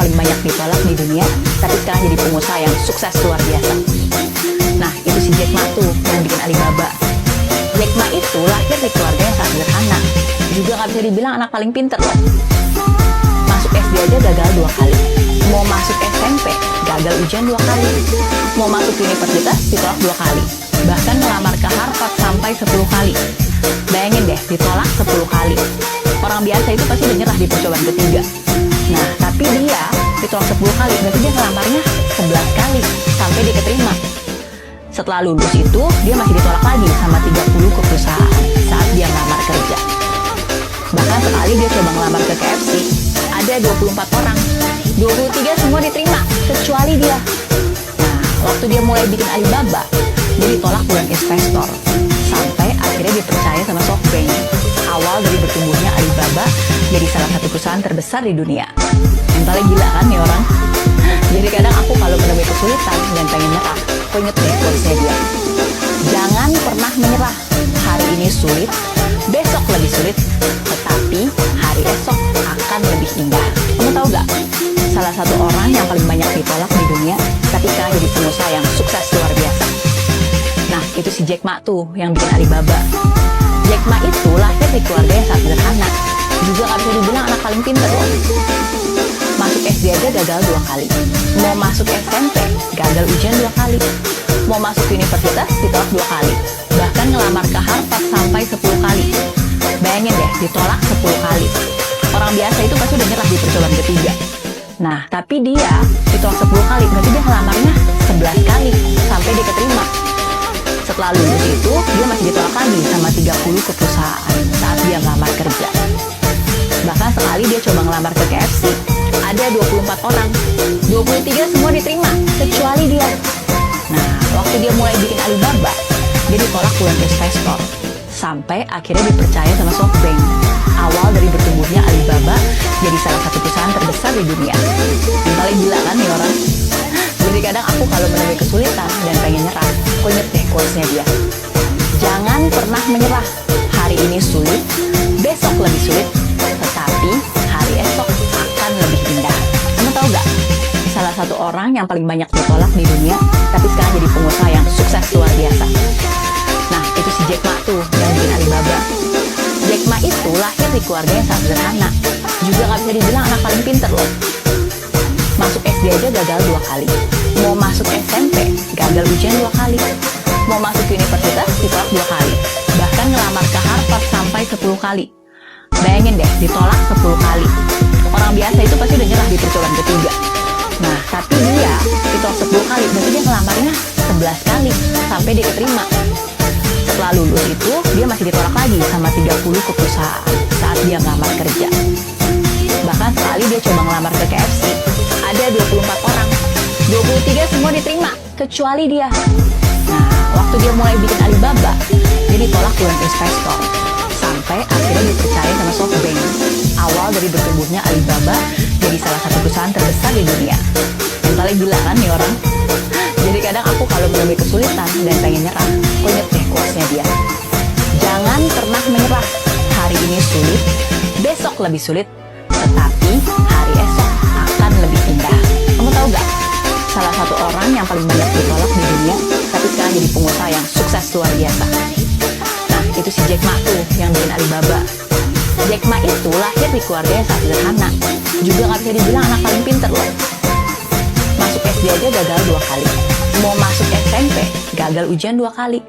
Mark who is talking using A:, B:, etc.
A: paling banyak ditolak di dunia, tapi sekarang jadi pengusaha yang sukses luar biasa. Nah, itu si Jack Ma tuh yang bikin Alibaba. Jack Ma itu lahir di keluarga yang sangat sederhana. Juga nggak bisa dibilang anak paling pinter loh. Masuk SD aja gagal 2 kali. Mau masuk SMP, gagal ujian 2 kali. Mau masuk universitas, ditolak 2 kali. Bahkan ngelamar ke Harvard sampai 10 kali. Bayangin deh, ditolak 10 kali. Orang biasa itu pasti udah nyerah di percobaan ketiga. Nah, tapi dia ditolak 10 kali, berarti dia ngelamarnya 11 kali sampai dia keterima. Setelah lulus itu, dia masih ditolak lagi sama 30 ke perusahaan saat dia ngelamar kerja. Bahkan sekali dia coba ngelamar ke KFC, ada 24 orang, 23 semua diterima, kecuali dia. Nah, waktu dia mulai bikin Alibaba, dia ditolak puluhan investor, sampai akhirnya dipercaya sama SoftBank. Awal dari bertumbuhnya Alibaba jadi salah satu perusahaan terbesar di dunia. Mentalnya gila kan nih orang? Jadi kadang aku kalau menemui kesulitan dan pengen nyerah, aku inget deh quotes-nya dia. Jangan pernah menyerah. Hari ini sulit, besok lebih sulit, tetapi hari esok akan lebih indah. Kamu tahu gak? Salah satu orang yang paling banyak ditolak di dunia, tapi sekarang jadi pengusaha yang sukses luar biasa. Nah, itu si Jack Ma tuh yang bikin Alibaba. Jack Ma itu lahir di keluarga yang sangat sederhana. Juga gak bisa dibilang anak paling pinter loh. Masuk SD aja gagal 2 kali. Mau masuk SMP, gagal ujian 2 kali. Mau masuk universitas, ditolak 2 kali. Bahkan ngelamar ke Harvard sampai 10 kali. Bayangin deh, ditolak 10 kali. Orang biasa itu pasti udah nyerah di percobaan ketiga. Nah, tapi dia ditolak 10 kali, berarti dia ngelamarnya 11 kali sampai dia keterima. Setelah lulus itu, dia masih ditolak lagi sama 30 ke perusahaan saat dia ngelamar kerja. Bahkan sekali dia coba ngelamar ke KFC, ada 24 orang, 23 semua diterima, kecuali dia. Nah, waktu dia mulai bikin Alibaba, dia ditolak puluhan investor, sampai akhirnya dipercaya sama SoftBank. Awal dari bertumbuhnya Alibaba jadi salah satu perusahaan terbesar di dunia. Mentalnya gila kan nih orang? Jadi kadang aku kalau menemui kesulitan dan pengen nyerah, aku inget deh quotes-nya dia. Jangan pernah menyerah. Hari ini sulit, besok lebih sulit, tetapi hari esok akan lebih indah. Kamu tahu gak? Salah satu orang yang paling banyak ditolak di dunia, tapi sekarang jadi pengusaha yang sukses luar biasa. Nah, itu si Jack Ma tuh yang bikin Alibaba. Jack Ma itu lahir di keluarga yang sangat sederhana. Juga gak bisa dibilang anak paling pinter loh. Masuk SD aja gagal 2 kali. Mau masuk SMP, gagal ujian 2 kali. Mau masuk universitas, ditolak 2 kali. Bahkan ngelamar ke Harvard sampai 10 kali. Bayangin deh, ditolak 10 kali. Orang biasa itu pasti udah nyerah di percobaan ketiga. Nah, tapi dia ditolak 10 kali, berarti dia ngelamarnya 11 kali sampai dia keterima. Setelah lulus itu, dia masih ditolak lagi sama 30 ke perusahaan saat dia ngelamar kerja. Bahkan sekali dia coba ngelamar ke KFC, ada 24 orang, 23 semua diterima, kecuali dia. Nah, waktu dia mulai bikin Alibaba, dia ditolak puluhan investor, sampai akhirnya dipercaya sama SoftBank. Awal dari bertumbuhnya Alibaba jadi salah satu perusahaan terbesar di dunia. Mentalnya gila kan nih orang? Jadi kadang aku kalau menemui kesulitan dan pengen nyerah, aku inget deh quotes-nya dia. Jangan pernah menyerah. Hari ini sulit, besok lebih sulit, tetapi hari esok akan lebih indah. Kamu tahu gak? Salah satu orang yang paling banyak ditolak di dunia, tapi sekarang jadi pengusaha yang sukses luar biasa. Nah, itu si Jack Ma tuh yang bikin Alibaba. Jack Ma itu lahir di keluarga yang sangat sederhana. Juga gak bisa dibilang anak paling pinter loh. Masuk SD aja gagal 2 kali. Mau masuk SMP, gagal ujian 2 kali.